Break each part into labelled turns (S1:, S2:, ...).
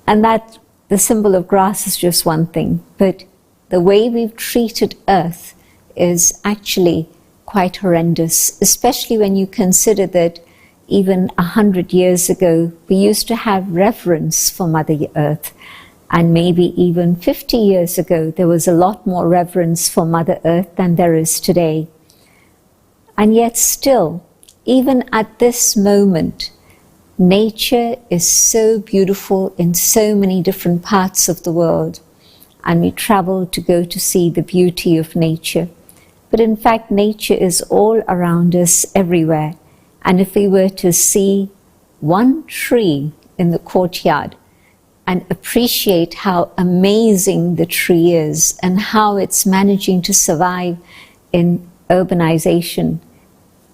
S1: And that the symbol of grass is just one thing, but the way we've treated earth is actually quite horrendous, especially when you consider that even 100 years ago, we used to have reverence for Mother Earth. And maybe even 50 years ago, there was a lot more reverence for Mother Earth than there is today. And yet still, even at this moment, nature is so beautiful in so many different parts of the world. And we travel to go to see the beauty of nature. But in fact, nature is all around us everywhere. And if we were to see one tree in the courtyard and appreciate how amazing the tree is and how it's managing to survive in urbanization,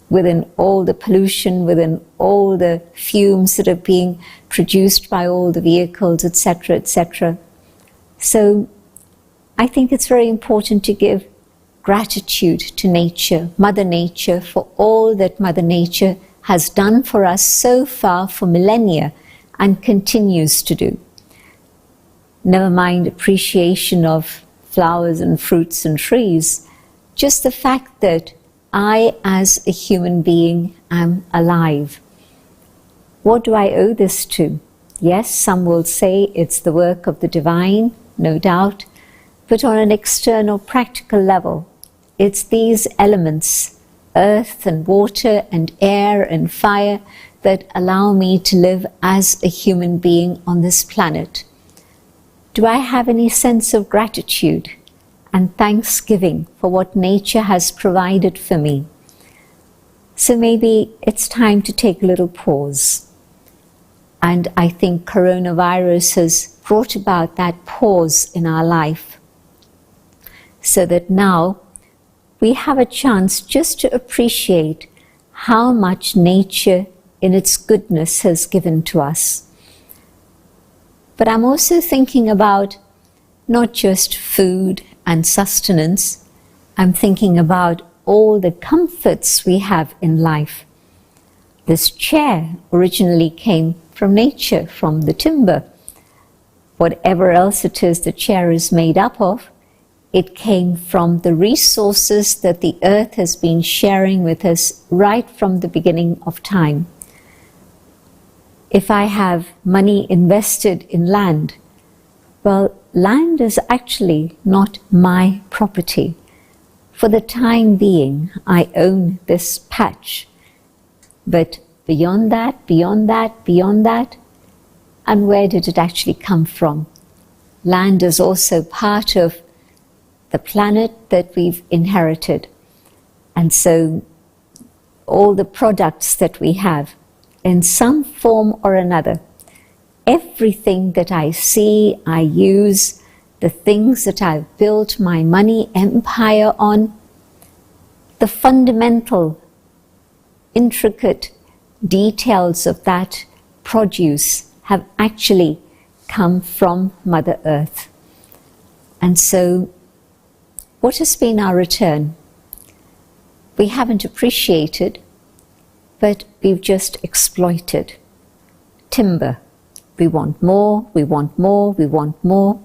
S1: within all the pollution, within all the fumes that are being produced by all the vehicles, etc., etc. So I think it's very important to give gratitude to nature, Mother Nature, for all that Mother Nature has done for us so far for millennia and continues to do. Never mind appreciation of flowers and fruits and trees, just the fact that I, as a human being, am alive. What do I owe this to? Yes, some will say it's the work of the divine, no doubt, but on an external, practical level, it's these elements, earth and water and air and fire, that allow me to live as a human being on this planet. Do I have any sense of gratitude and thanksgiving for what nature has provided for me? So maybe it's time to take a little pause. And I think coronavirus has brought about that pause in our life, so that now we have a chance just to appreciate how much nature in its goodness has given to us. But I'm also thinking about not just food and sustenance, I'm thinking about all the comforts we have in life. This chair originally came from nature, from the timber. Whatever else it is the chair is made up of, it came from the resources that the earth has been sharing with us right from the beginning of time. If I have money invested in land, well, land is actually not my property. For the time being, I own this patch. But beyond that, beyond that, beyond that, and where did it actually come from? Land is also part of the planet that we've inherited. And so all the products that we have, in some form or another, everything that I see, I use, the things that I've built my money empire on, the fundamental, intricate details of that produce have actually come from Mother Earth. And so, what has been our return? We haven't appreciated, but we've just exploited. Timber. We want more, we want more, we want more.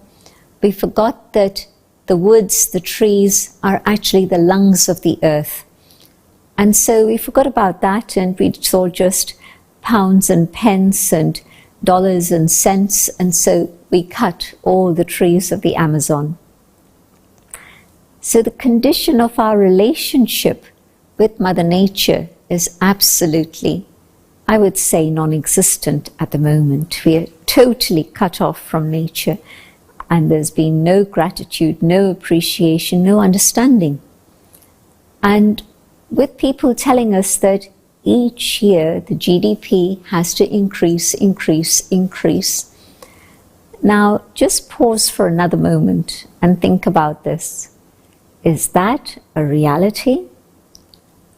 S1: We forgot that the woods, the trees, are actually the lungs of the earth. And so we forgot about that, and we saw just pounds and pence and dollars and cents, and so we cut all the trees of the Amazon. So the condition of our relationship with Mother Nature is absolutely, I would say, non-existent at the moment. We are totally cut off from nature, and there's been no gratitude, no appreciation, no understanding. And with people telling us that each year the GDP has to increase, increase, increase. Now, just pause for another moment and think about this. Is that a reality?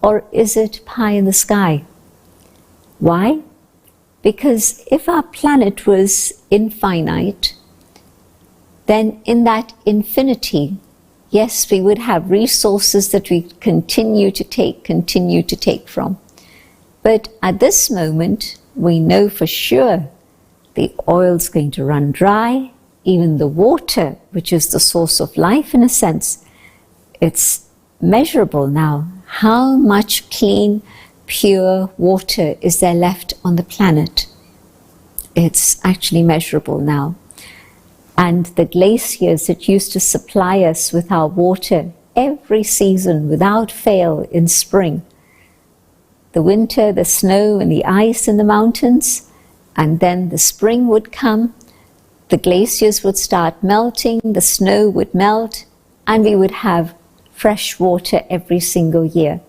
S1: Or is it pie in the sky? Why? Because if our planet was infinite, then in that infinity, yes, we would have resources that we continue to take from. But at this moment, we know for sure the oil's going to run dry. Even the water, which is the source of life in a sense, it's measurable now. How much clean, pure water is there left on the planet? It's actually measurable now. And the glaciers that used to supply us with our water every season without fail in spring, the winter, the snow and the ice in the mountains, and then the spring would come, the glaciers would start melting, the snow would melt, and we would have fresh water every single year.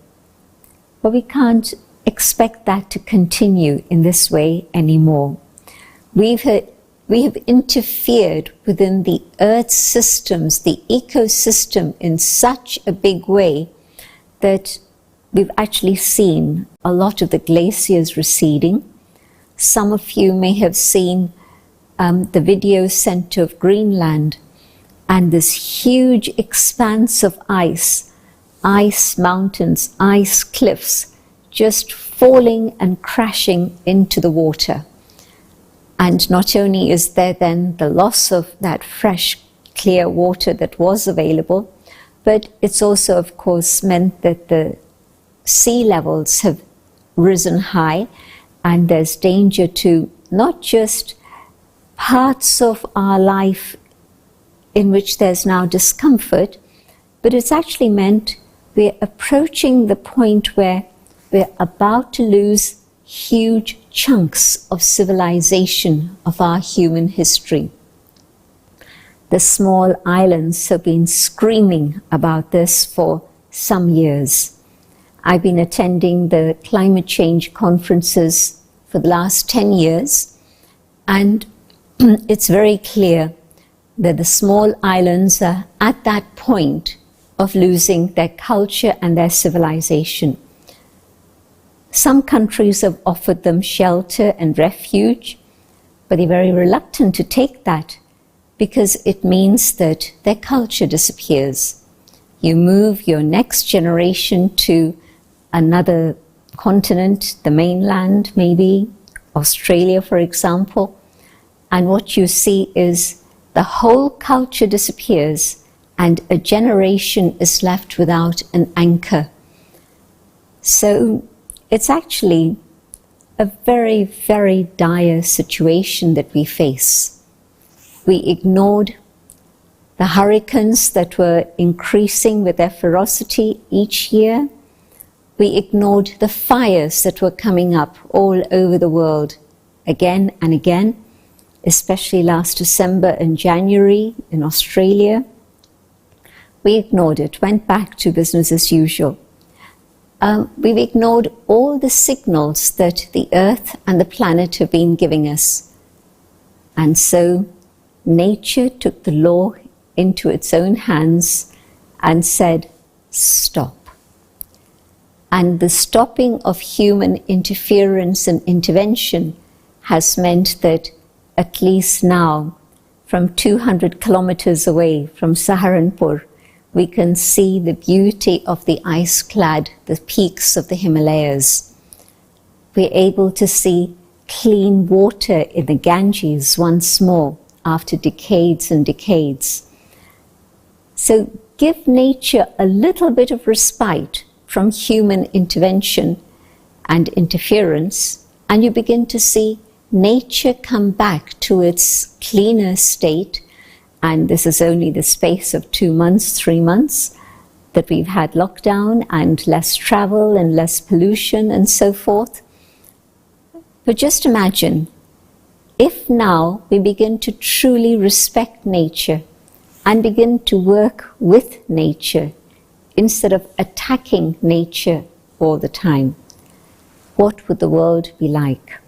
S1: But we can't expect that to continue in this way anymore. We have interfered within the Earth's systems, the ecosystem, in such a big way that we've actually seen a lot of the glaciers receding. Some of you may have seen the video sent of Greenland and this huge expanse of ice mountains, ice cliffs, just falling and crashing into the water. And not only is there then the loss of that fresh, clear water that was available, but it's also, of course, meant that the sea levels have risen high, and there's danger to not just parts of our life in which there's now discomfort, but it's actually meant we're approaching the point where we're about to lose huge chunks of civilization of our human history. The small islands have been screaming about this for some years. I've been attending the climate change conferences for the last 10 years, and it's very clear that the small islands are at that point of losing their culture and their civilization. Some countries have offered them shelter and refuge, but they're very reluctant to take that because it means that their culture disappears. You move your next generation to another continent, the mainland maybe, Australia for example, and what you see is the whole culture disappears and a generation is left without an anchor. So it's actually a very, very dire situation that we face. We ignored the hurricanes that were increasing with their ferocity each year. We ignored the fires that were coming up all over the world again and again, especially last December and January in Australia. We ignored it, went back to business as usual. We've ignored all the signals that the Earth and the planet have been giving us. And so nature took the law into its own hands and said, stop. And the stopping of human interference and intervention has meant that at least now, from 200 kilometers away from Saharanpur, we can see the beauty of the ice-clad, the peaks of the Himalayas. We're able to see clean water in the Ganges once more after decades and decades. So give nature a little bit of respite from human intervention and interference, and you begin to see nature come back to its cleaner state. And this is only the space of 2 months, 3 months that we've had lockdown and less travel and less pollution and so forth. But just imagine if now we begin to truly respect nature and begin to work with nature instead of attacking nature all the time, what would the world be like?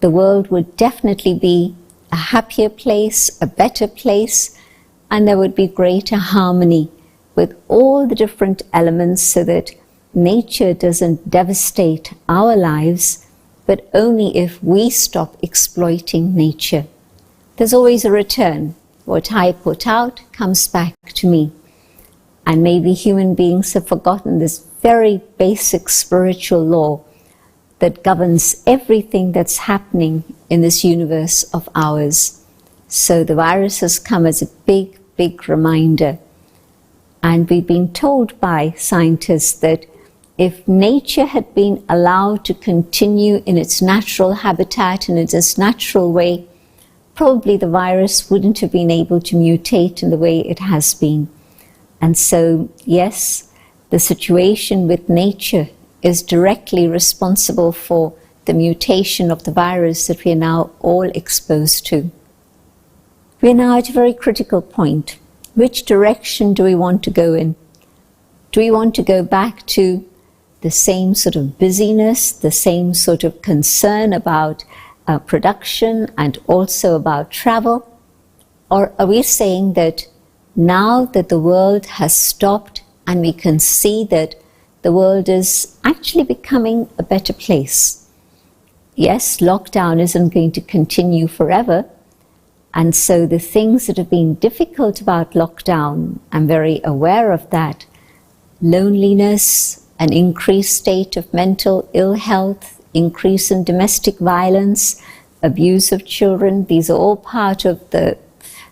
S1: The world would definitely be a happier place, a better place, and there would be greater harmony with all the different elements so that nature doesn't devastate our lives, but only if we stop exploiting nature. There's always a return. What I put out comes back to me. And maybe human beings have forgotten this very basic spiritual law that governs everything that's happening in this universe of ours. So the virus has come as a big, big reminder. And we've been told by scientists that if nature had been allowed to continue in its natural habitat and in its natural way, probably the virus wouldn't have been able to mutate in the way it has been. And so, yes, the situation with nature is directly responsible for the mutation of the virus that we are now all exposed to. We are now at a very critical point. Which direction do we want to go in? Do we want to go back to the same sort of busyness, the same sort of concern about production and also about travel? Or are we saying that now that the world has stopped and we can see that the world is actually becoming a better place? Yes, lockdown isn't going to continue forever. And so the things that have been difficult about lockdown, I'm very aware of that. Loneliness, an increased state of mental ill health, increase in domestic violence, abuse of children, these are all part of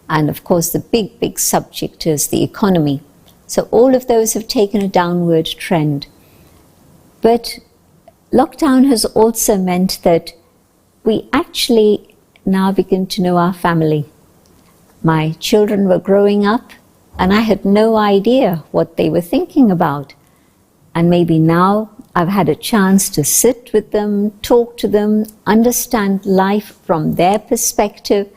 S1: and of course the big, big subject is the economy. So all of those have taken a downward trend. But lockdown has also meant that we actually now begin to know our family. My children were growing up and I had no idea what they were thinking about. And maybe now I've had a chance to sit with them, talk to them, understand life from their perspective,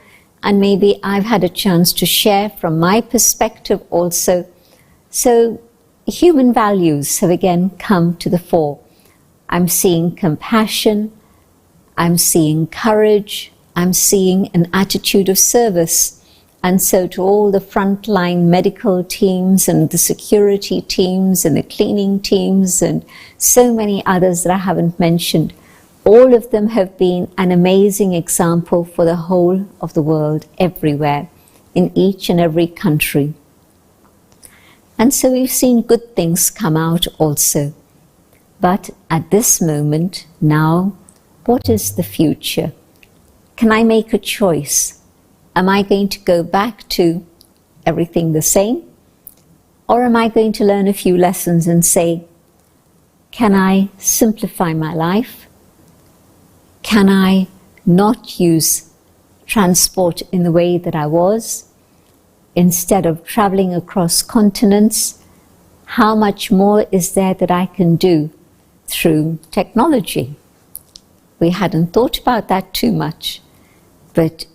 S1: and maybe I've had a chance to share from my perspective also. So human values have again come to the fore. I'm seeing compassion, I'm seeing courage, I'm seeing an attitude of service. And so to all the frontline medical teams and the security teams and the cleaning teams and so many others that I haven't mentioned, all of them have been an amazing example for the whole of the world, everywhere, in each and every country. And so we've seen good things come out also. But at this moment, now, what is the future? Can I make a choice? Am I going to go back to everything the same? Or am I going to learn a few lessons and say, can I simplify my life? Can I not use transport in the way that I was? Instead of traveling across continents, how much more is there that I can do through technology? We hadn't thought about that too much, but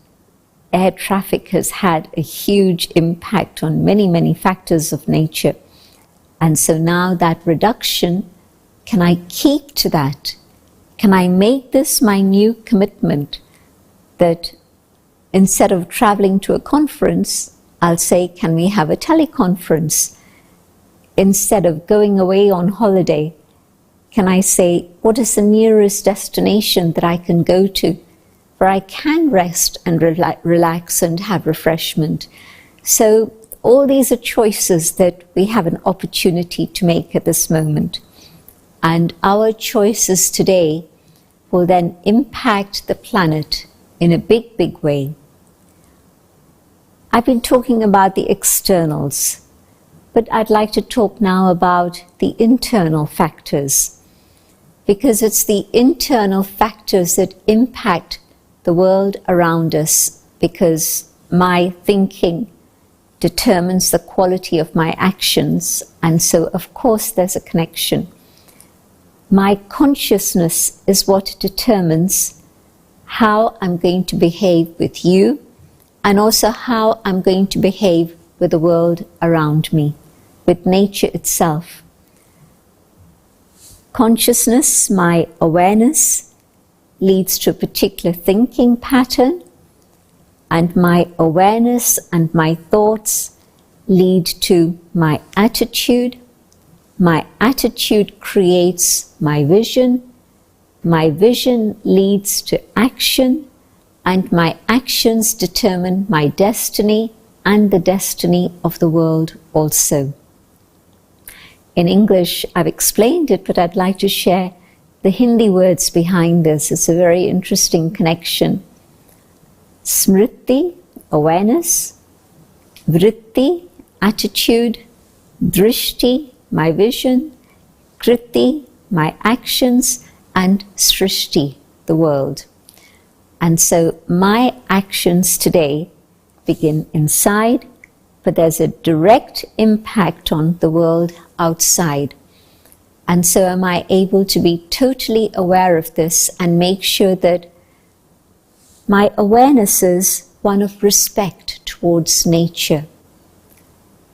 S1: air traffic has had a huge impact on many, many factors of nature. And so now that reduction, can I keep to that? Can I make this my new commitment that instead of traveling to a conference, I'll say, can we have a teleconference? Instead of going away on holiday, can I say, what is the nearest destination that I can go to where I can rest and relax and have refreshment? So all these are choices that we have an opportunity to make at this moment. And our choices today will then impact the planet in a big, big way. I've been talking about the externals, but I'd like to talk now about the internal factors, because it's the internal factors that impact the world around us, because my thinking determines the quality of my actions, and so of course there's a connection. My consciousness is what determines how I'm going to behave with you, and also how I'm going to behave with the world around me, with nature itself. Consciousness, my awareness, leads to a particular thinking pattern, and my awareness and my thoughts lead to my attitude. My attitude creates my vision leads to action, and my actions determine my destiny and the destiny of the world also. In English, I've explained it, but I'd like to share the Hindi words behind this. It's a very interesting connection. Smriti, awareness. Vritti, attitude. Drishti, my vision. Kriti, my actions. And Srishti, the world. And so my actions today begin inside, but there's a direct impact on the world outside. And so am I able to be totally aware of this and make sure that my awareness is one of respect towards nature.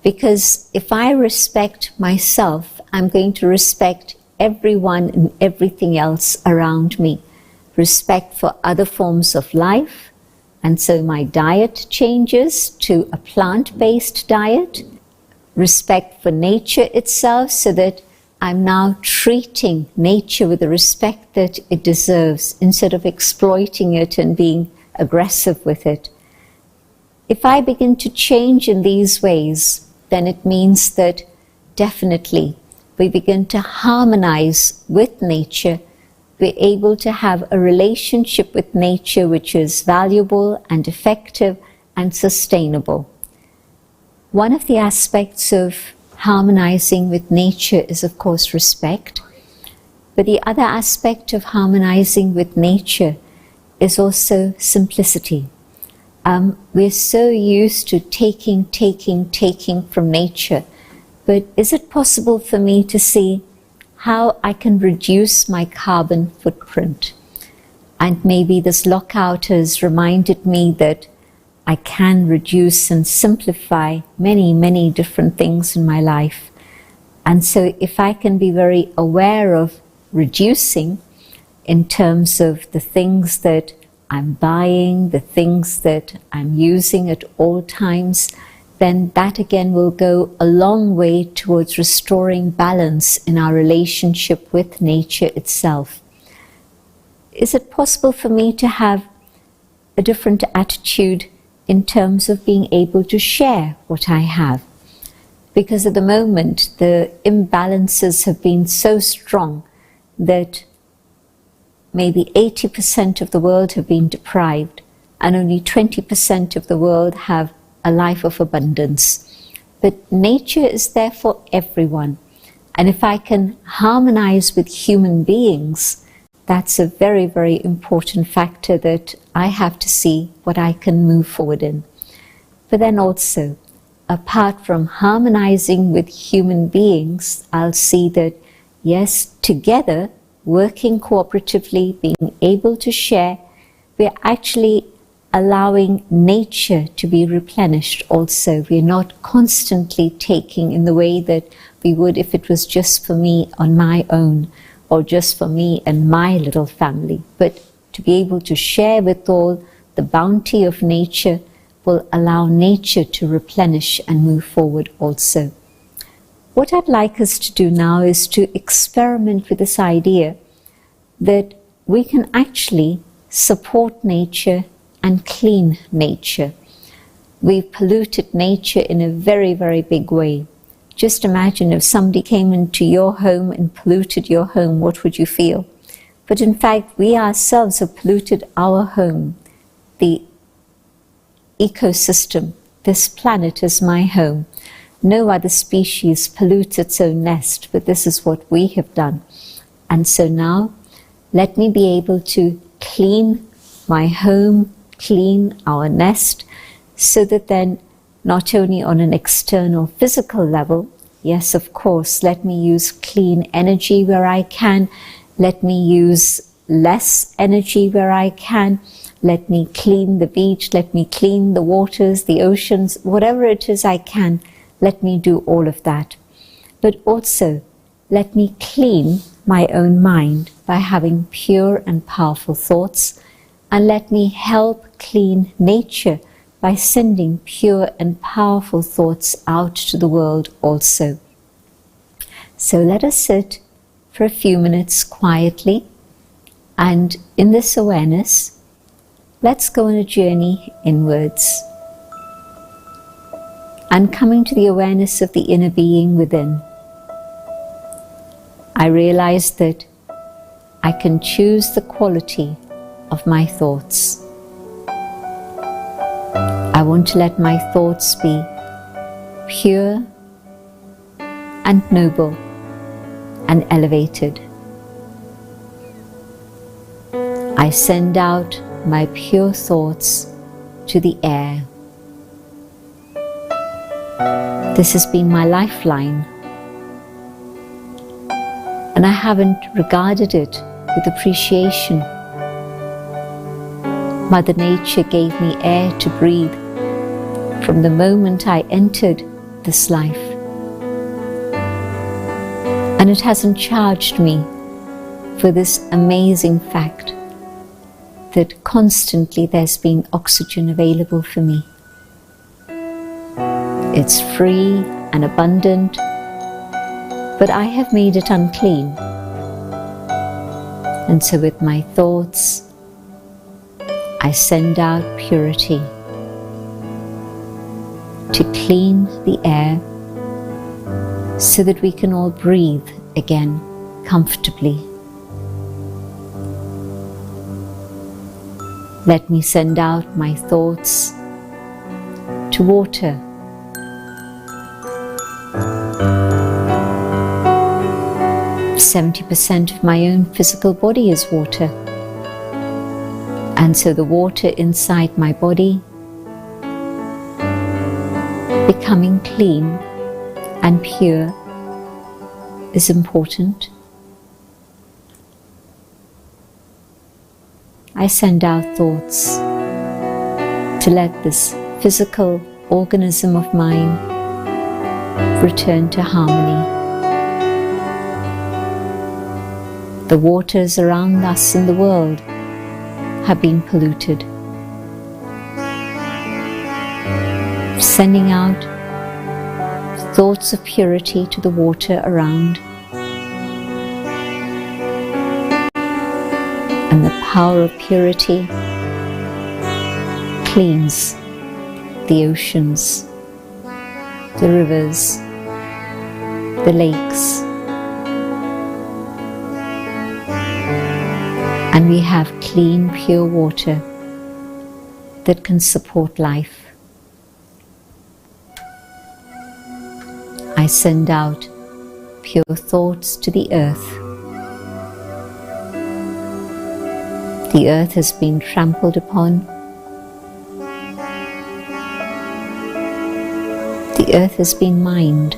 S1: Because if I respect myself, I'm going to respect everyone and everything else around me. Respect for other forms of life, and so my diet changes to a plant-based diet. Respect for nature itself, so that I'm now treating nature with the respect that it deserves instead of exploiting it and being aggressive with it. If I begin to change in these ways, then it means that definitely we begin to harmonize with nature. We're able to have a relationship with nature which is valuable and effective and sustainable. One of the aspects of harmonizing with nature is, of course, respect. But the other aspect of harmonizing with nature is also simplicity. We're so used to taking from nature. But is it possible for me to see how I can reduce my carbon footprint? And maybe this lockout has reminded me that I can reduce and simplify many different things in my life. And so if I can be very aware of reducing in terms of the things that I'm buying, the things that I'm using at all times, then that again will go a long way towards restoring balance in our relationship with nature itself. Is it possible for me to have a different attitude in terms of being able to share what I have? Because at the moment the imbalances have been so strong that maybe 80% of the world have been deprived and only 20% of the world have a life of abundance. But nature is there for everyone. And if I can harmonize with human beings, that's a very important factor that I have to see what I can move forward in. But then also, apart from harmonizing with human beings, I'll see that, yes, together, working cooperatively, being able to share, we're actually allowing nature to be replenished also. We're not constantly taking in the way that we would if it was just for me on my own, or just for me and my little family. But to be able to share with all, the bounty of nature will allow nature to replenish and move forward also. What I'd like us to do now is to experiment with this idea that we can actually support nature and clean nature. We've polluted nature in a very big way. Just imagine if somebody came into your home and polluted your home, what would you feel? But in fact, we ourselves have polluted our home, the ecosystem. This planet is my home. No other species pollutes its own nest, but this is what we have done. And so now, let me be able to clean my home, clean our nest, so that then not only on an external physical level, yes, of course, let me use clean energy where I can, let me use less energy where I can, let me clean the beach, let me clean the waters, the oceans, whatever it is I can, let me do all of that. But also, let me clean my own mind by having pure and powerful thoughts, and let me help clean nature by sending pure and powerful thoughts out to the world also. So let us sit for a few minutes quietly, and in this awareness, let's go on a journey inwards and coming to the awareness of the inner being within. I realize that I can choose the quality of my thoughts. I want to let my thoughts be pure and noble and elevated. I send out my pure thoughts to the air. This has been my lifeline, and I haven't regarded it with appreciation. Mother Nature gave me air to breathe from the moment I entered this life, and it hasn't charged me for this amazing fact that constantly there's been oxygen available for me. It's free and abundant, but I have made it unclean. And so with my thoughts, I send out purity to clean the air so that we can all breathe again comfortably. Let me send out my thoughts to water. 70% of my own physical body is water. And so the water inside my body becoming clean and pure is important. I send out thoughts to let this physical organism of mine return to harmony. The waters around us in the world have been polluted. Sending out thoughts of purity to the water around, and the power of purity cleans the oceans, the rivers, the lakes, and we have clean, pure water that can support life. I send out pure thoughts to the earth. The earth has been trampled upon. The earth has been mined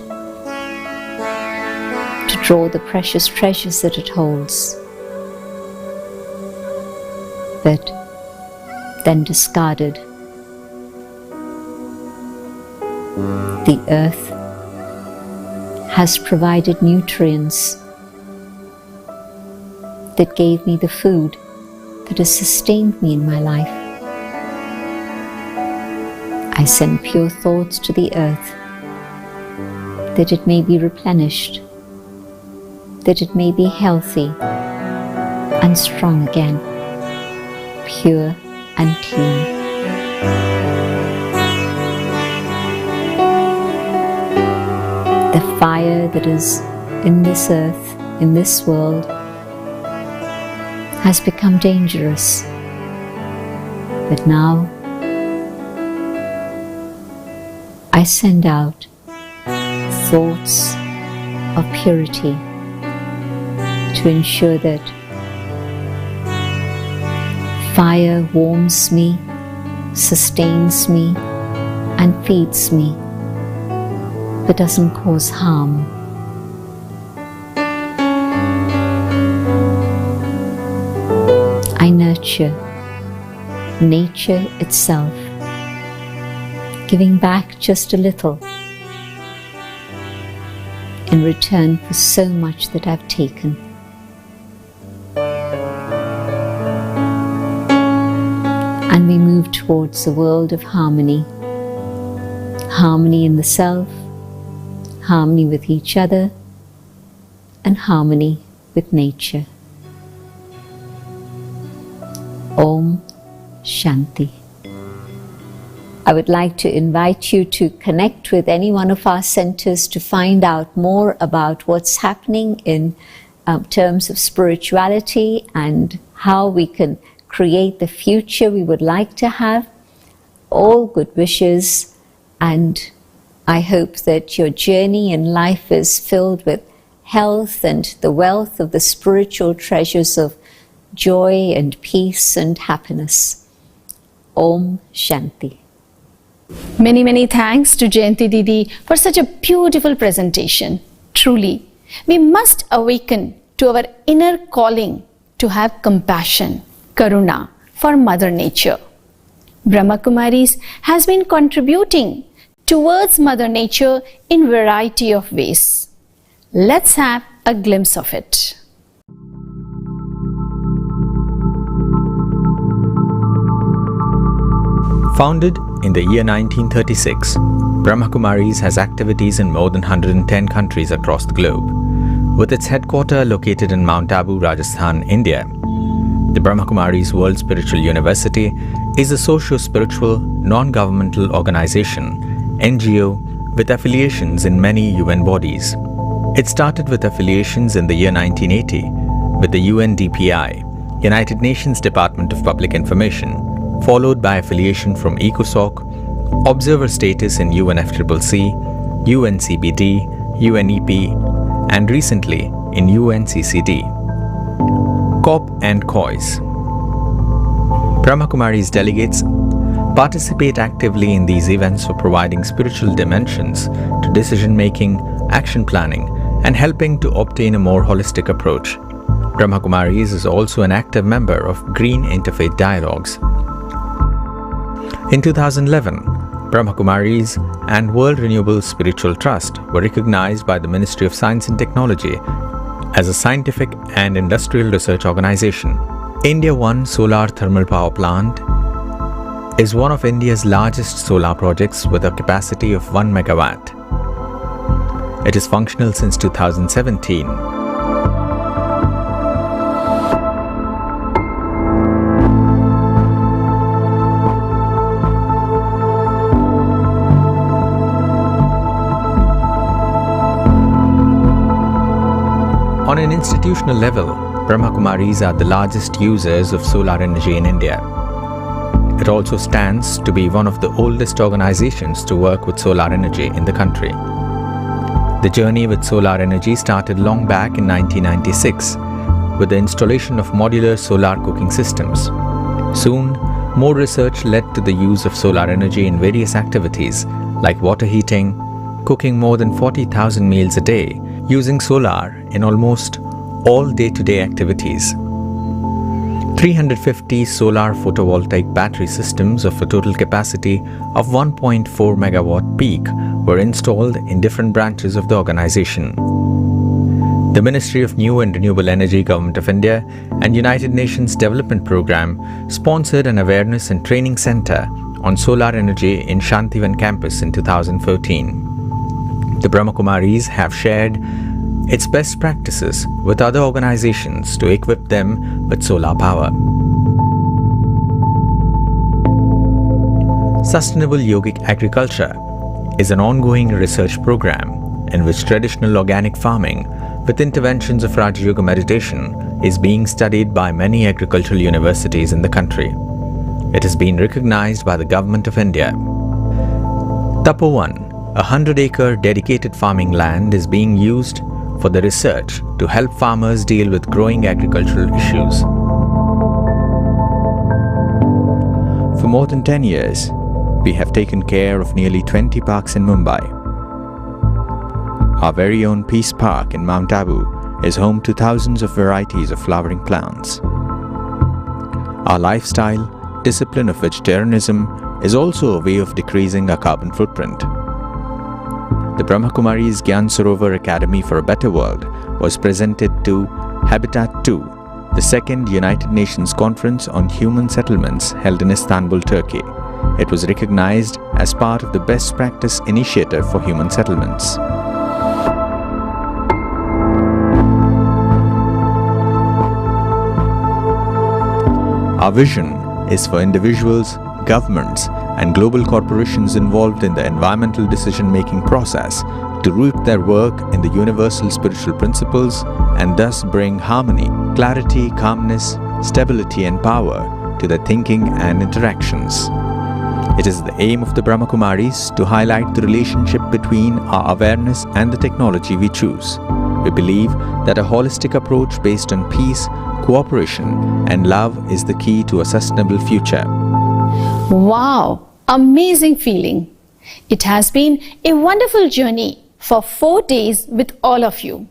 S1: to draw the precious treasures that it holds, but then discarded. The earth has provided nutrients that gave me the food that has sustained me in my life. I send pure thoughts to the earth that it may be replenished, that it may be healthy and strong again, pure and clean. The fire that is in this earth, in this world, has become dangerous. But now I send out thoughts of purity to ensure that fire warms me, sustains me, and feeds me, but doesn't cause harm. I nurture nature itself, giving back just a little in return for so much that I've taken. And we move towards a world of harmony. Harmony in the self, harmony with each other, and harmony with nature. Om Shanti. I would like to invite you to connect with any one of our centers to find out more about what's happening in terms of spirituality and how we can create the future we would like to have. all good wishes, and I hope that your journey in life is filled with health and the wealth of the spiritual treasures of joy and peace and happiness. Om Shanti.
S2: Many, many thanks to Jayanti Didi for such a beautiful presentation. Truly, we must awaken to our inner calling to have compassion, karuna for Mother Nature. Brahma Kumaris has been contributing towards Mother Nature in variety of ways. Let's have a glimpse of it.
S3: Founded in the year 1936, Brahma Kumaris has activities in more than 110 countries across the globe. With its headquarters located in Mount Abu, Rajasthan, India, the Brahma Kumaris World Spiritual University is a socio-spiritual, non-governmental organization, NGO, with affiliations in many UN bodies. It started with affiliations in the year 1980 with the UNDPI, United Nations Department of Public Information, followed by affiliation from ECOSOC, observer status in UNFCCC, UNCBD, UNEP, and recently in UNCCD. COP and COIS. Brahma Kumaris delegates participate actively in these events for providing spiritual dimensions to decision-making, action planning, and helping to obtain a more holistic approach. Brahma Kumaris is also an active member of Green Interfaith Dialogues. In 2011, Brahma Kumaris and World Renewable Spiritual Trust were recognized by the Ministry of Science and Technology as a scientific and industrial research organization. India One Solar Thermal Power Plant is one of India's largest solar projects with a capacity of 1 megawatt. It is functional since 2017. On an institutional level, Brahma Kumaris are the largest users of solar energy in India. It also stands to be one of the oldest organizations to work with solar energy in the country. The journey with solar energy started long back in 1996 with the installation of modular solar cooking systems. Soon, more research led to the use of solar energy in various activities like water heating, cooking more than 40,000 meals a day, using solar in almost all day-to-day activities. 350 solar photovoltaic battery systems of a total capacity of 1.4 megawatt peak were installed in different branches of the organization. The Ministry of New and Renewable Energy, Government of India, and United Nations Development Programme sponsored an awareness and training center on solar energy in Shantivan campus in 2014. The Brahma Kumaris have shared its best practices with other organizations to equip them with solar power. Sustainable Yogic Agriculture is an ongoing research program in which traditional organic farming with interventions of Raja Yoga meditation is being studied by many agricultural universities in the country. It has been recognized by the Government of India. Tapovan, a 100-acre dedicated farming land, is being used for the research to help farmers deal with growing agricultural issues. For more than 10 years, we have taken care of nearly 20 parks in Mumbai. Our very own Peace Park in Mount Abu is home to thousands of varieties of flowering plants. Our lifestyle, discipline of vegetarianism, is also a way of decreasing our carbon footprint. The Brahma Kumaris Gyan Sarovar Academy for a Better World was presented to Habitat 2, the second United Nations Conference on Human Settlements held in Istanbul, Turkey. It was recognized as part of the Best Practice Initiative for Human Settlements. Our vision is for individuals, governments, and global corporations involved in the environmental decision-making process to root their work in the universal spiritual principles and thus bring harmony, clarity, calmness, stability, and power to their thinking and interactions. It is the aim of the Brahma Kumaris to highlight the relationship between our awareness and the technology we choose. We believe that a holistic approach based on peace, cooperation, and love is the key to a sustainable future.
S2: Wow, amazing feeling. It has been a wonderful journey for 4 days with all of you.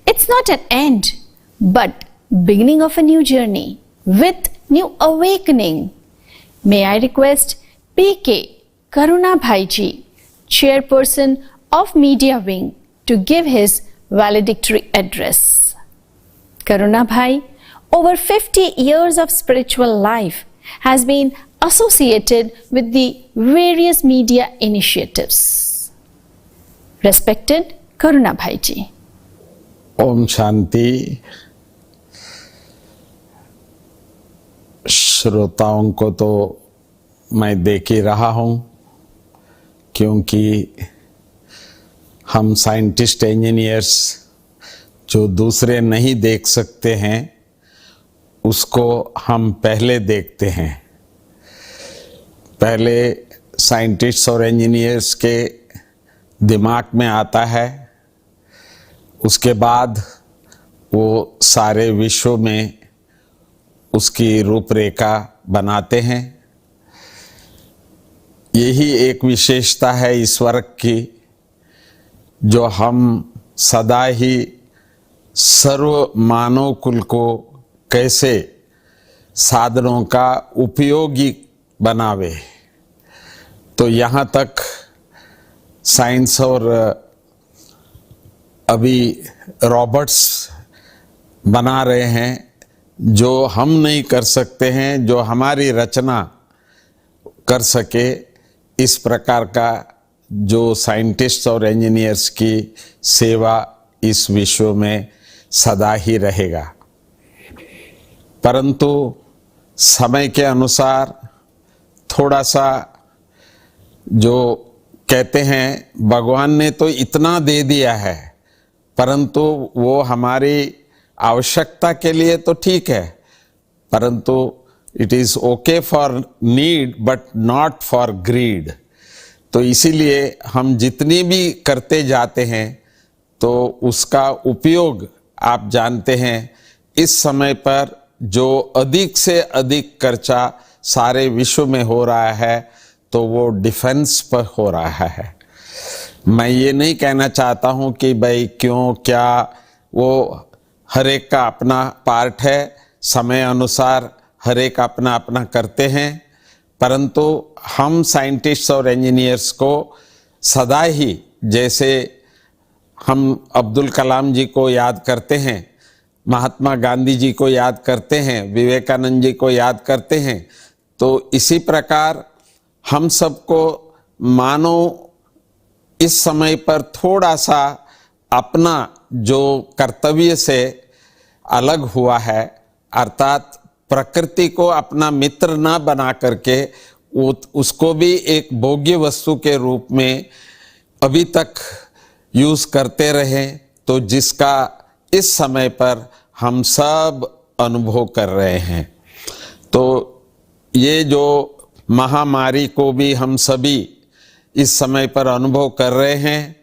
S2: It's not an end, but beginning of a new journey with new awakening. May I request PK Karuna Bhaiji, Chairperson of Media Wing, to give his valedictory address. Karuna Bhai, over 50 years of spiritual life, has been associated with the various media initiatives. Respected Karuna Bhaiji.
S4: Om Shanti. श्रोताओं को तो मैं देख ही रहा हूँ, क्योंकि हम scientist engineers जो दूसरे नहीं देख सकते हैं उसको हम पहले देखते हैं। पहले साइंटिस्ट्स और इंजीनियर्स के दिमाग में आता है, उसके बाद वो सारे विश्व में उसकी रूपरेखा बनाते हैं। यही एक विशेषता है ईश्वर की, जो हम सदा ही सर्व मानव कुल को कैसे साधनों का उपयोगी बनावे। तो यहाँ तक साइंस और अभी रॉबोट्स बना रहे हैं जो हम नहीं कर सकते हैं, जो हमारी रचना कर सके। इस प्रकार का जो साइंटिस्ट्स और इंजीनियर्स की सेवा इस विश्व में सदा ही रहेगा। परंतु समय के अनुसार थोड़ा सा जो कहते हैं भगवान ने तो इतना दे दिया है, परंतु वो हमारी आवश्यकता के लिए तो ठीक है, परंतु it is okay for need but not for greed. तो इसीलिए हम जितनी भी करते जाते हैं तो उसका उपयोग आप जानते हैं। इस समय पर जो अधिक से अधिक खर्चा सारे विश्व में हो रहा है तो वो डिफेंस पर हो रहा है। मैं ये नहीं कहना चाहता हूँ कि भाई क्यों क्या, वो हर एक का अपना पार्ट है, समय अनुसार हर एक अपना अपना करते हैं, परंतु हम साइंटिस्ट्स और इंजीनियर्स को सदा ही, जैसे हम अब्दुल कलाम जी को याद करते हैं, महात्मा गांधी जी को याद करते हैं, विवेकानंद जी को याद करते हैं, तो इसी प्रकार हम सबको मानो इस समय पर थोड़ा सा अपना जो कर्तव्य से अलग हुआ है, अर्थात प्रकृति को अपना मित्र ना बना करके उसको भी एक भोग्य वस्तु के रूप में अभी तक यूज करते रहे, तो जिसका इस समय पर हम सब अनुभव कर रहे हैं। तो ये जो महामारी को भी हम सभी इस समय पर अनुभव कर रहे हैं,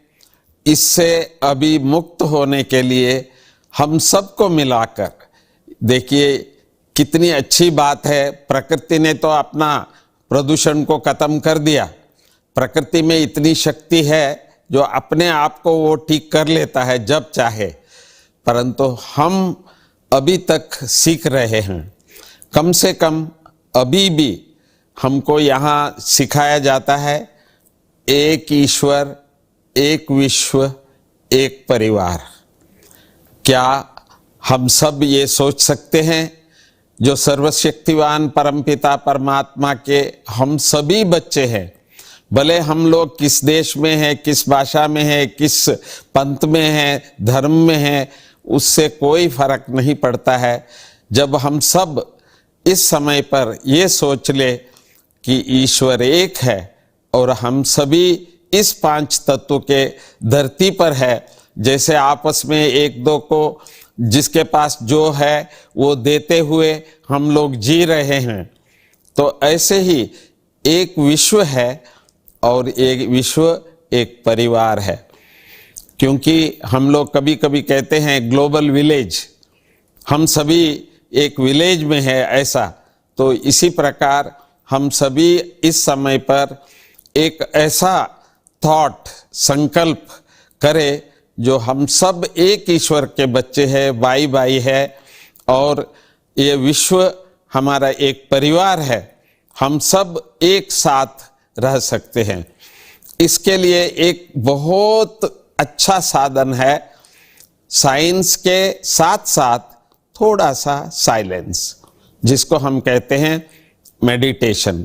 S4: इससे अभी मुक्त होने के लिए हम सबको मिलाकर, देखिए कितनी अच्छी बात है, प्रकृति ने तो अपना प्रदूषण को खत्म कर दिया। प्रकृति में इतनी शक्ति है जो अपने आप को वो ठीक कर लेता है जब चाहे, परंतु हम अभी तक सीख रहे हैं। कम से कम अभी भी हमको यहाँ सिखाया जाता है एक ईश्वर, एक विश्व, एक परिवार। क्या हम सब ये सोच सकते हैं जो सर्वशक्तिवान परमपिता परमात्मा के हम सभी बच्चे हैं, भले हम लोग किस देश में हैं, किस भाषा में हैं, किस पंथ में हैं, धर्म में हैं, उससे कोई फर्क नहीं पड़ता है। जब हम सब इस समय पर ये सोच ले कि ईश्वर एक है और हम सभी इस 5 तत्व के धरती पर है, जैसे आपस में एक दो को जिसके पास जो है वो देते हुए हम लोग जी रहे हैं, तो ऐसे ही एक विश्व है और एक विश्व एक परिवार है। क्योंकि हम लोग कभी कभी कहते हैं ग्लोबल विलेज, हम सभी एक विलेज में है ऐसा। तो इसी प्रकार हम सभी इस समय पर एक ऐसा थॉट संकल्प करें जो हम सब एक ईश्वर के बच्चे हैं, भाई भाई है, और ये विश्व हमारा एक परिवार है, हम सब एक साथ रह सकते हैं। इसके लिए एक बहुत अच्छा साधन है साइंस के साथ साथ थोड़ा सा साइलेंस, जिसको हम कहते हैं मेडिटेशन।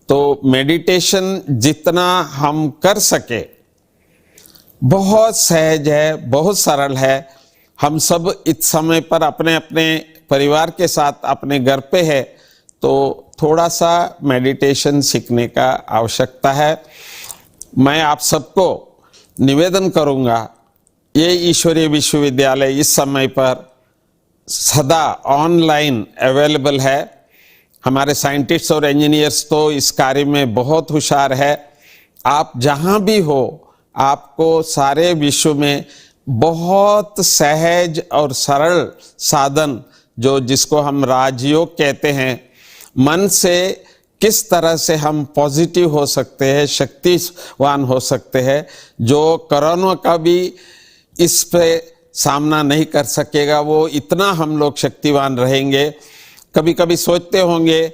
S4: तो मेडिटेशन जितना हम कर सके, बहुत सहज है, बहुत सरल है। हम सब इस समय पर अपने अपने परिवार के साथ अपने घर पे है, तो थोड़ा सा मेडिटेशन सीखने का आवश्यकता है। मैं आप सबको निवेदन करूंगा, ये ईश्वरीय विश्वविद्यालय इस समय पर सदा ऑनलाइन अवेलेबल है। हमारे साइंटिस्ट्स और इंजीनियर्स तो इस कार्य में बहुत होशियार है। आप जहां भी हो, आपको सारे विश्व में बहुत सहज और सरल साधन, जो जिसको हम राजयोग कहते हैं, मन से किस तरह से हम पॉजिटिव हो सकते हैं, शक्तिवान हो सकते हैं, जो कोरोना का भी इस पे सामना नहीं कर सकेगा, वो इतना हम लोग शक्तिवान रहेंगे। कभी कभी सोचते होंगे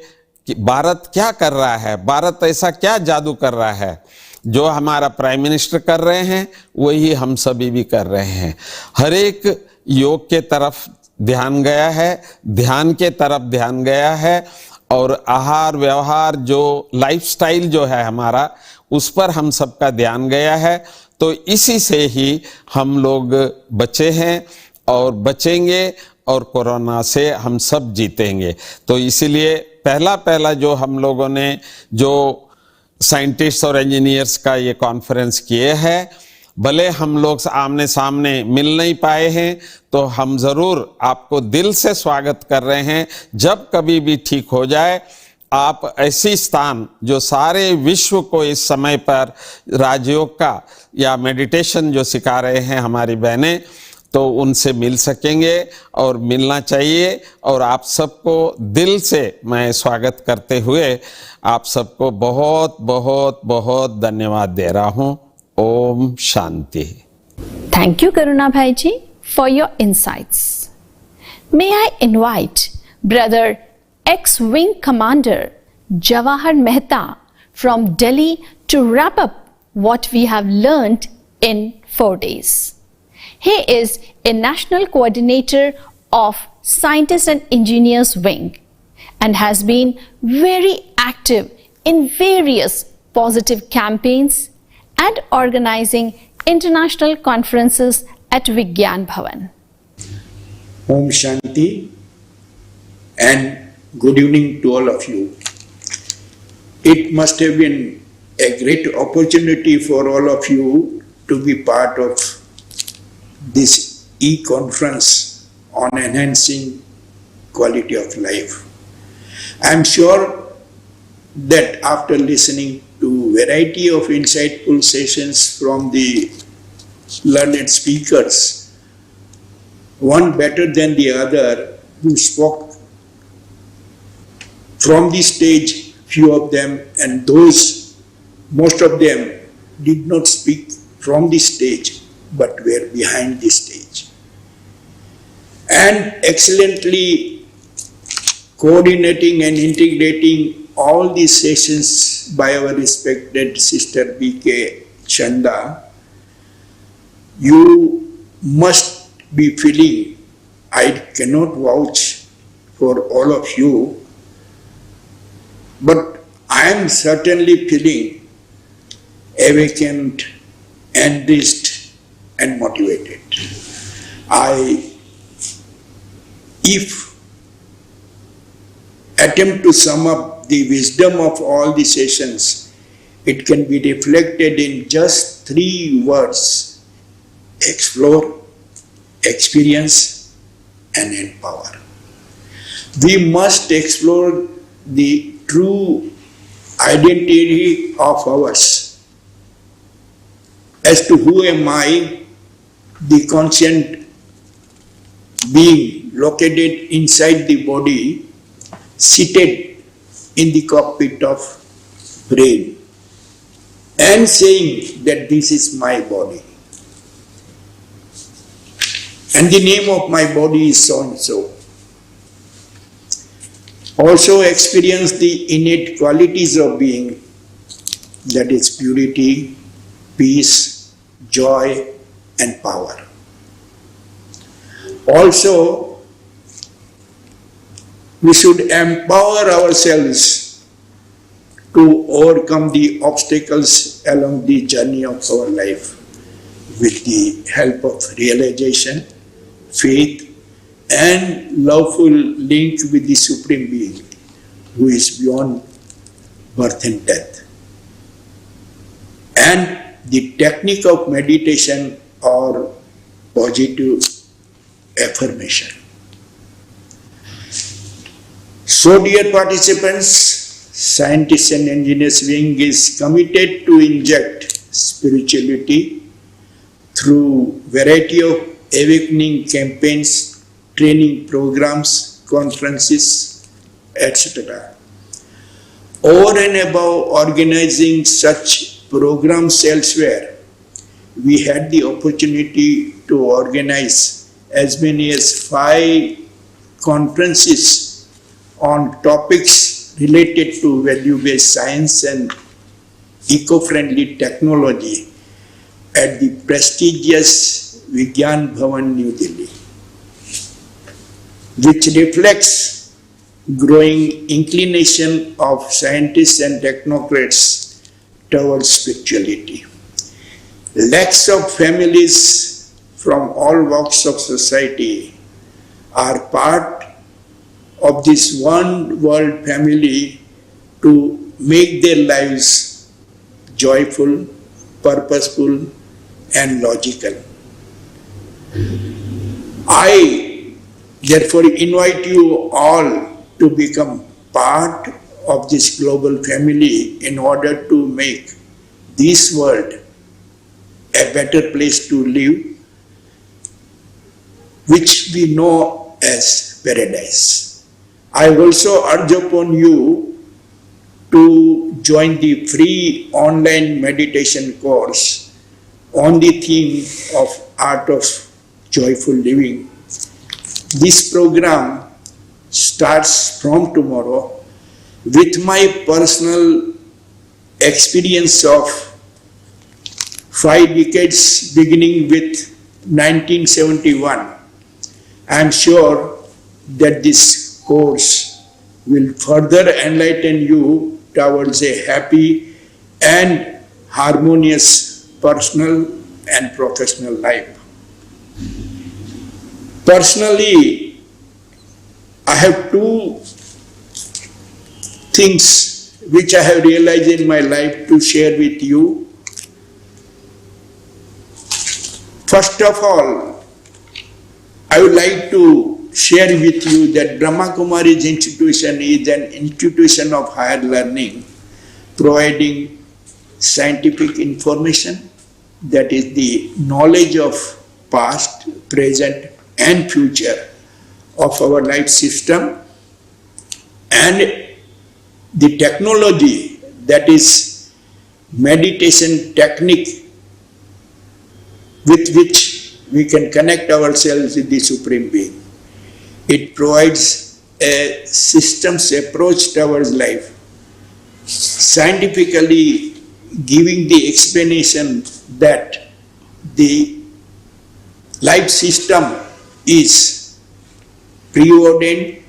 S4: कि भारत क्या कर रहा है, भारत ऐसा क्या जादू कर रहा है। जो हमारा प्राइम मिनिस्टर कर रहे हैं वही हम सभी भी कर रहे हैं। हर एक योग के तरफ ध्यान गया है, ध्यान के तरफ ध्यान गया है, और आहार व्यवहार जो लाइफस्टाइल जो है हमारा, उस पर हम सबका ध्यान गया है। तो इसी से ही हम लोग बचे हैं और बचेंगे, और कोरोना से हम सब जीतेंगे। तो इसीलिए पहला जो हम लोगों ने जो साइंटिस्ट और इंजीनियर्स का ये कॉन्फ्रेंस किए हैं, भले हम लोग आमने सामने मिल नहीं पाए हैं, तो हम ज़रूर आपको दिल से स्वागत कर रहे हैं। जब कभी भी ठीक हो जाए, आप ऐसी स्थान जो सारे विश्व को इस समय पर राजयोग का या मेडिटेशन जो सिखा रहे हैं हमारी बहनें, तो उनसे मिल सकेंगे और मिलना चाहिए। और आप सबको दिल से मैं स्वागत करते हुए आप सबको बहुत बहुत बहुत धन्यवाद दे रहा हूँ। Om Shanti.
S2: Thank you, Karuna Bhaiji, for your insights. May I invite Brother ex-Wing Commander Jawahar Mehta from Delhi to wrap up what we have learned in 4 days. He is a National Coordinator of Scientists and Engineers Wing and has been very active in various positive campaigns and organizing international conferences at Vigyan Bhavan.
S5: Om Shanti and good evening to all of you. It must have been a great opportunity for all of you to be part of this e-conference on enhancing quality of life. I am sure that after listening to variety of insightful sessions from the learned speakers, one better than the other, who spoke from the stage, few of them, and those, most of them, did not speak from the stage, but were behind the stage. And excellently coordinating and integrating all these sessions by our respected Sister B.K. Chanda, you must be feeling, I cannot vouch for all of you, but I am certainly feeling awakened, enriched and motivated. If attempt to sum up the wisdom of all the sessions, it can be reflected in just 3 words: explore, experience and empower. We must explore the true identity of ours as to who am I, the conscient being located inside the body, seated in the cockpit of brain, and saying that this is my body. And the name of my body is so and so. Also experience the innate qualities of being, that is purity, peace, joy, and power. Also, we should empower ourselves to overcome the obstacles along the journey of our life with the help of realization, faith, and loveful link with the Supreme Being, who is beyond birth and death. And the technique of meditation or positive affirmation. So, dear participants, scientists and engineers wing is committed to inject spirituality through variety of awakening campaigns, training programs, conferences, etc. Over and above organizing such programs elsewhere, we had the opportunity to organize as many as 5 conferences on topics related to value-based science and eco-friendly technology at the prestigious Vigyan Bhavan, New Delhi, which reflects growing inclination of scientists and technocrats towards spirituality. Lakhs of families from all walks of society are part of this one world family to make their lives joyful, purposeful, and logical. I therefore invite you all to become part of this global family in order to make this world a better place to live, which we know as paradise. I also urge upon you to join the free online meditation course on the theme of Art of Joyful Living. This program starts from tomorrow with my personal experience of 5 decades beginning with 1971. I am sure that this course will further enlighten you towards a happy and harmonious personal and professional life. Personally, I have 2 things which I have realized in my life to share with you. First of all, I would like to share with you that Brahma Kumaris institution is an institution of higher learning, providing scientific information, that is the knowledge of past, present, and future of our life system, and the technology, that is meditation technique with which we can connect ourselves with the Supreme Being. It provides a systems approach towards life, scientifically giving the explanation that the life system is preordained,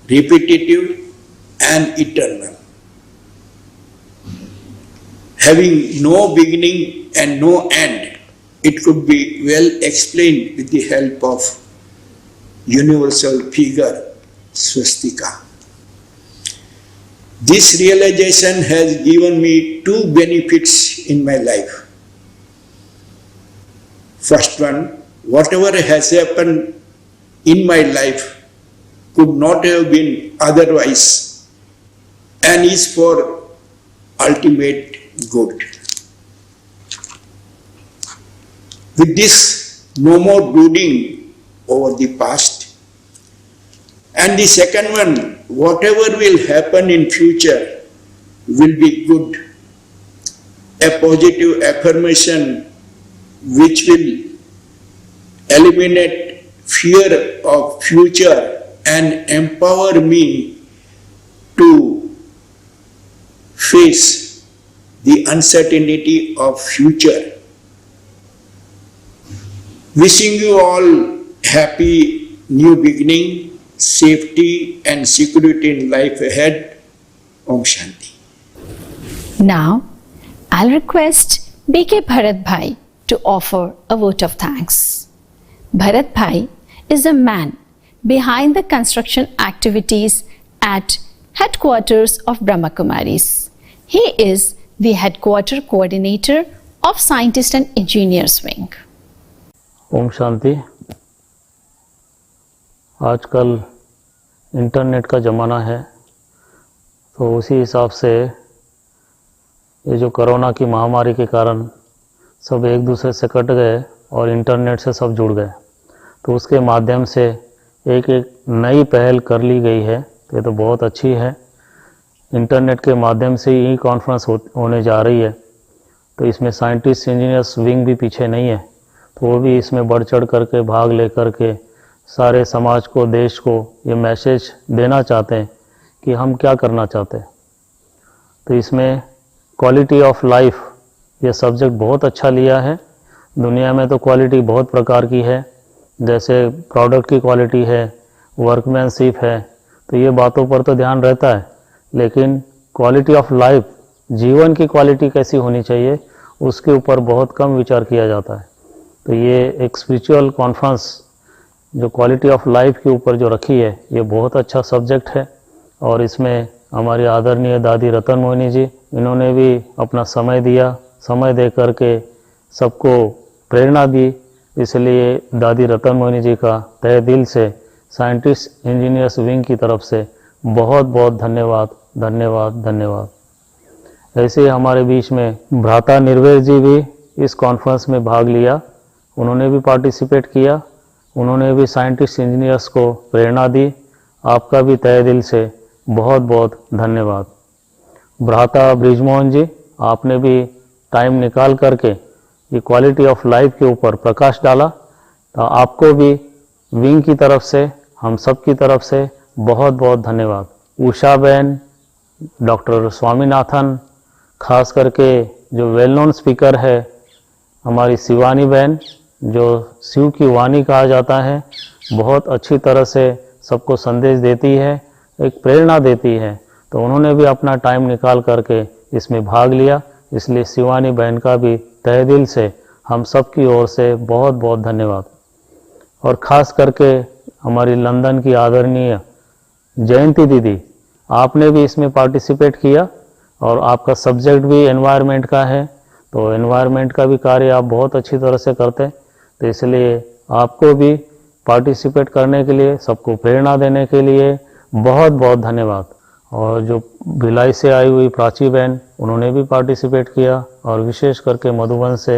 S5: repetitive, and eternal, having no beginning and no end. It could be well explained with the help of universal figure, swastika. This realization has given me 2 benefits in my life. First one, whatever has happened in my life could not have been otherwise and is for ultimate good. With this, no more brooding over the past. And the second one, whatever will happen in future will be good. A positive affirmation which will eliminate fear of future and empower me to face the uncertainty of future. Wishing you all happy new beginning, safety and security in life ahead. Om Shanti.
S2: Now, I'll request BK Bharat Bhai to offer a vote of thanks. Bharat Bhai is the man behind the construction activities at headquarters of Brahma Kumaris. He is the headquarter coordinator of Scientist and Engineers Wing.
S6: Om Shanti. आजकल internet का ज़माना है, तो उसी हिसाब से ये जो कोरोना की महामारी के कारण सब एक दूसरे से कट गए और इंटरनेट से सब जुड़ गए, तो उसके माध्यम से एक नई पहल कर ली गई है। ये तो बहुत अच्छी है। इंटरनेट के माध्यम से ही कॉन्फ्रेंस होने जा रही है, तो इसमें साइंटिस्ट इंजीनियर्स विंग भी पीछे नहीं है, तो वो भी इसमें बढ़ चढ़ करके भाग ले करके सारे समाज को, देश को ये मैसेज देना चाहते हैं कि हम क्या करना चाहते हैं। तो इसमें क्वालिटी ऑफ लाइफ ये सब्जेक्ट बहुत अच्छा लिया है। दुनिया में तो क्वालिटी बहुत प्रकार की है, जैसे प्रोडक्ट की क्वालिटी है, वर्कमैनशिप है, तो ये बातों पर तो ध्यान रहता है, लेकिन क्वालिटी ऑफ लाइफ, जीवन की क्वालिटी कैसी होनी चाहिए, उसके ऊपर बहुत कम विचार किया जाता है। तो ये एक स्पिरिचुअल कॉन्फ्रेंस जो क्वालिटी ऑफ लाइफ के ऊपर जो रखी है, ये बहुत अच्छा सब्जेक्ट है। और इसमें हमारी आदरणीय दादी रतन मोहिनी जी, इन्होंने भी अपना समय दिया, समय दे करके सबको प्रेरणा दी। इसलिए दादी रतन मोहिनी जी का तहे दिल से साइंटिस्ट इंजीनियर्स विंग की तरफ से बहुत बहुत धन्यवाद, धन्यवाद, धन्यवाद। ऐसे ही हमारे बीच में भ्राता निर्वेश जी भी इस कॉन्फ्रेंस में भाग लिया, उन्होंने भी पार्टिसिपेट किया, उन्होंने भी साइंटिस्ट इंजीनियर्स को प्रेरणा दी। आपका भी तहे दिल से बहुत बहुत धन्यवाद। भ्राता ब्रिजमोहन जी, आपने भी टाइम निकाल करके ये क्वालिटी ऑफ लाइफ के ऊपर प्रकाश डाला, तो आपको भी विंग की तरफ से, हम सब की तरफ से बहुत बहुत धन्यवाद। उषा बहन, डॉक्टर स्वामीनाथन, खास करके जो वेल नोन स्पीकर है हमारी शिवानी बहन, जो शिव की वाणी कहा जाता है, बहुत अच्छी तरह से सबको संदेश देती है, एक प्रेरणा देती है, तो उन्होंने भी अपना टाइम निकाल करके इसमें भाग लिया। इसलिए शिवानी बहन का भी तहे दिल से हम सब की ओर से बहुत बहुत धन्यवाद। और ख़ास करके हमारी लंदन की आदरणीय जयंती दीदी, आपने भी इसमें पार्टिसिपेट किया और आपका सब्जेक्ट भी एनवायरनमेंट का है, तो एनवायरनमेंट का भी कार्य आप बहुत अच्छी तरह से करते हैं, तो इसलिए आपको भी पार्टिसिपेट करने के लिए, सबको प्रेरणा देने के लिए बहुत बहुत धन्यवाद। और जो भिलाई से आई हुई प्राची बहन, उन्होंने भी पार्टिसिपेट किया, और विशेष करके मधुबन से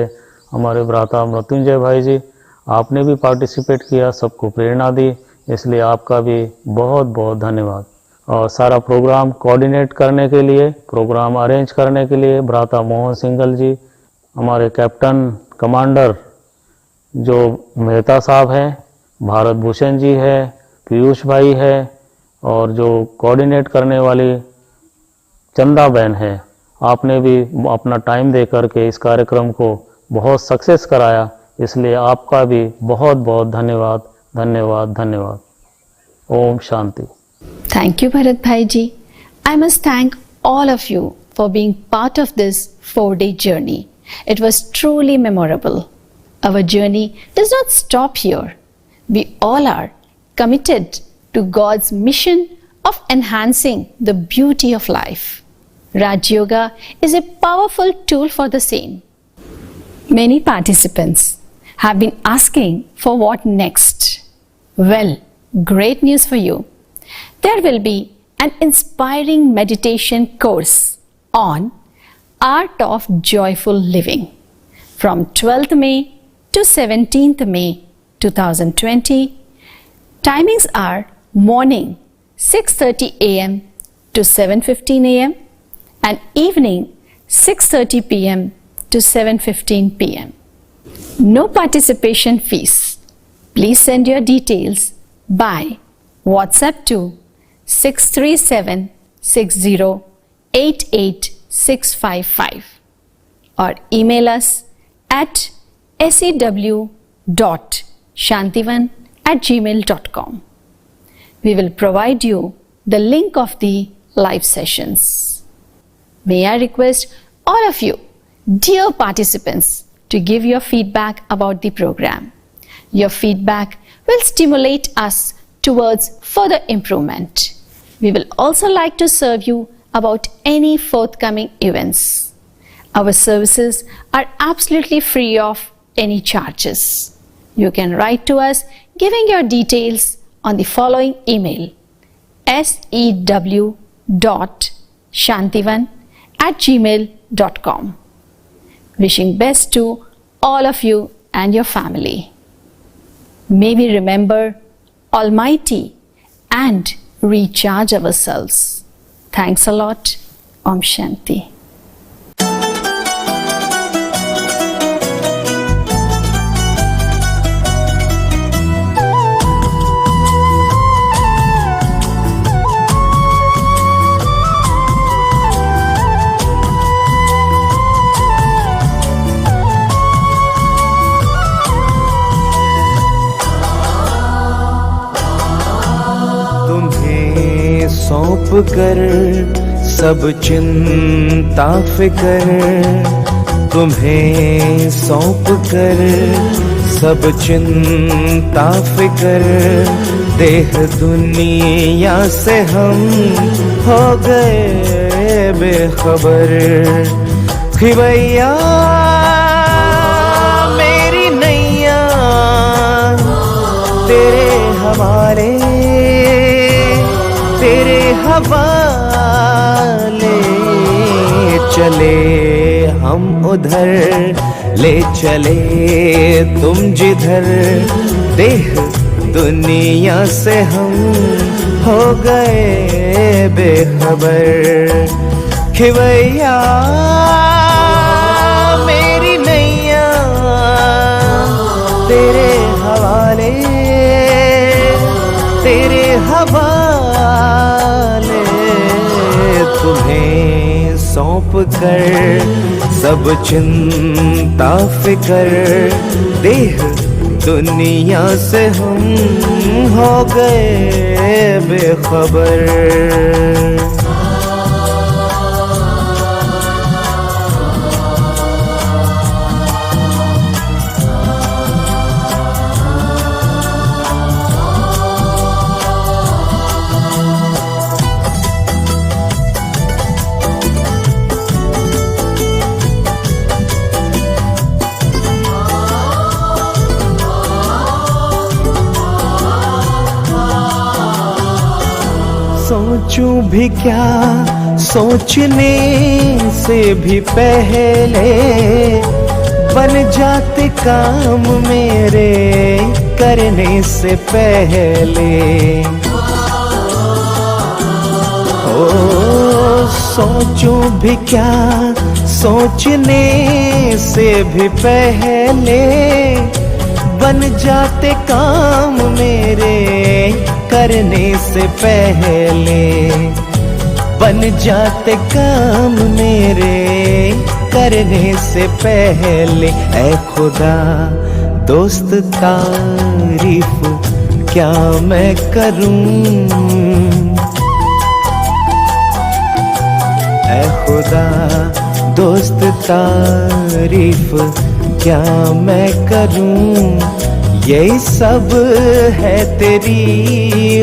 S6: हमारे भ्राता मृत्युंजय भाई जी, आपने भी पार्टिसिपेट किया, सबको प्रेरणा दी, इसलिए आपका भी बहुत बहुत धन्यवाद। और सारा प्रोग्राम कोऑर्डिनेट करने के लिए, प्रोग्राम अरेंज करने के लिए भ्राता मोहन सिंगल जी, हमारे कैप्टन कमांडर जो मेहता साहब हैं, भारत भूषण जी है, पीयूष भाई है, और जो कोऑर्डिनेट करने वाली चंदा बहन है, आपने भी अपना टाइम दे करके इस कार्यक्रम को बहुत सक्सेस कराया, इसलिए आपका भी बहुत बहुत धन्यवाद, धन्यवाद, धन्यवाद। Om Shanti.
S2: Thank you, Bharat Bhai ji. I must thank all of you for being part of this 4-day journey. It was truly memorable. Our journey does not stop here. We all are committed to God's mission of enhancing the beauty of life. Raj Yoga is a powerful tool for the same. Many participants have been asking for what next. Well, great news for you. There will be an inspiring meditation course on Art of Joyful Living from 12th May to 17th May 2020. Timings are morning 6:30 a.m. to 7:15 a.m. and evening 6:30 p.m. to 7:15 p.m. No participation fees. Please send your details by WhatsApp to 637-60-88655 or email us at sew.shantivan@gmail.com. We will provide you the link of the live sessions. May I request all of you, dear participants, to give your feedback about the program. Your feedback will stimulate us towards further improvement. We will also like to serve you about any forthcoming events. Our services are absolutely free of any charges. You can write to us giving your details on the following email: sew.shantivan@gmail.com. Wishing best to all of you and your family. May we remember Almighty and recharge ourselves. Thanks a lot. Om Shanti.
S7: सौंप कर सब चिंता फिकर, तुम्हें सौंप कर सब चिंता फिकर, देह दुनिया से हम हो गए बेखबर। खिवैया मेरी नैया तेरे हवाले, तेरे हवाले चले हम उधर, ले चले तुम जिधर, देह दुनिया से हम हो गए बेखबर। खिवैया मेरी नैया तेरे हवाले, तेरे हवाले तुम्हें सौंप कर सब चिंता फिकर, देह दुनिया से हम हो गए बेखबर। सोचूं भी क्या सोचने से भी पहले, बन जाते काम मेरे करने से पहले। ओ सोचूं भी क्या सोचने से भी पहले, बन जाते काम मेरे करने से पहले, बन जाते काम मेरे करने से पहले। ऐ खुदा दोस्त तारीफ क्या मैं करूं, ऐ खुदा दोस्त तारीफ क्या मैं करूं, यही सब है तेरी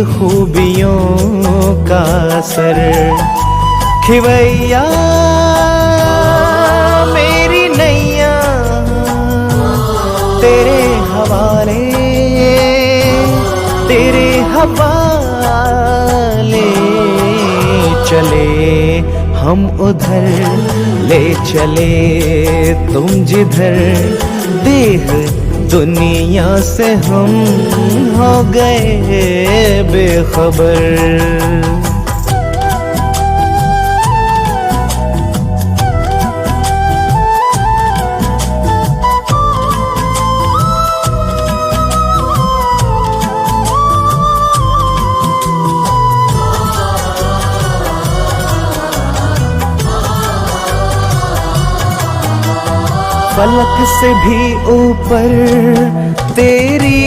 S7: खूबियों का असर। खिवैया मेरी नैया तेरे हवाले, तेरे हवाले चले हम उधर, ले चले तुम जिधर, देह दुनिया से हम हो गए बेखबर। फलक से भी ऊपर तेरी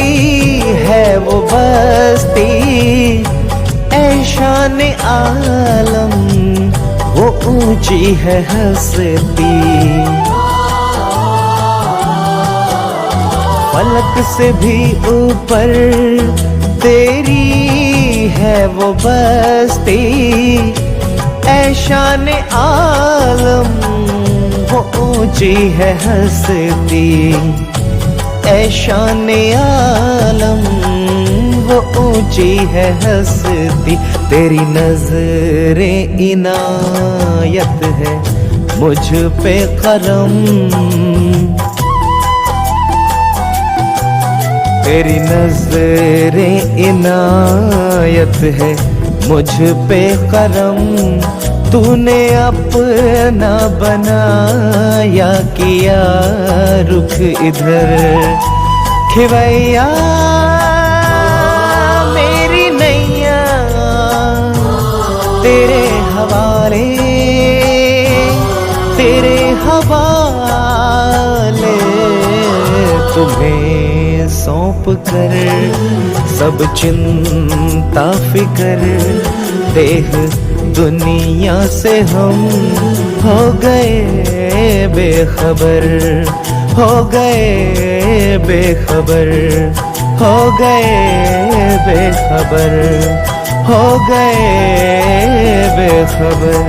S7: है वो बस्ती, ऐ शान आलम वो ऊंची है हस्ती। फलक से भी ऊपर तेरी है वो बस्ती, ऐ शान आलम वो ऊंची है हस्ती, ऐ शान आलम वो ऊंची है हस्ती। तेरी नजरे इनायत है मुझ पे करम, तेरी नजरे इनायत है मुझ पे करम। तूने अपना बनाया किया रुख इधर, खिवैया मेरी नैया तेरे हवाले, तेरे हवाले। तुम्हें सौंप कर सब चिंता फिकर, देह दुनिया से हम हो गए बेखबर, हो गए बेखबर, हो गए बेखबर, हो गए बेखबर।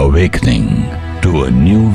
S8: Awakening to a new way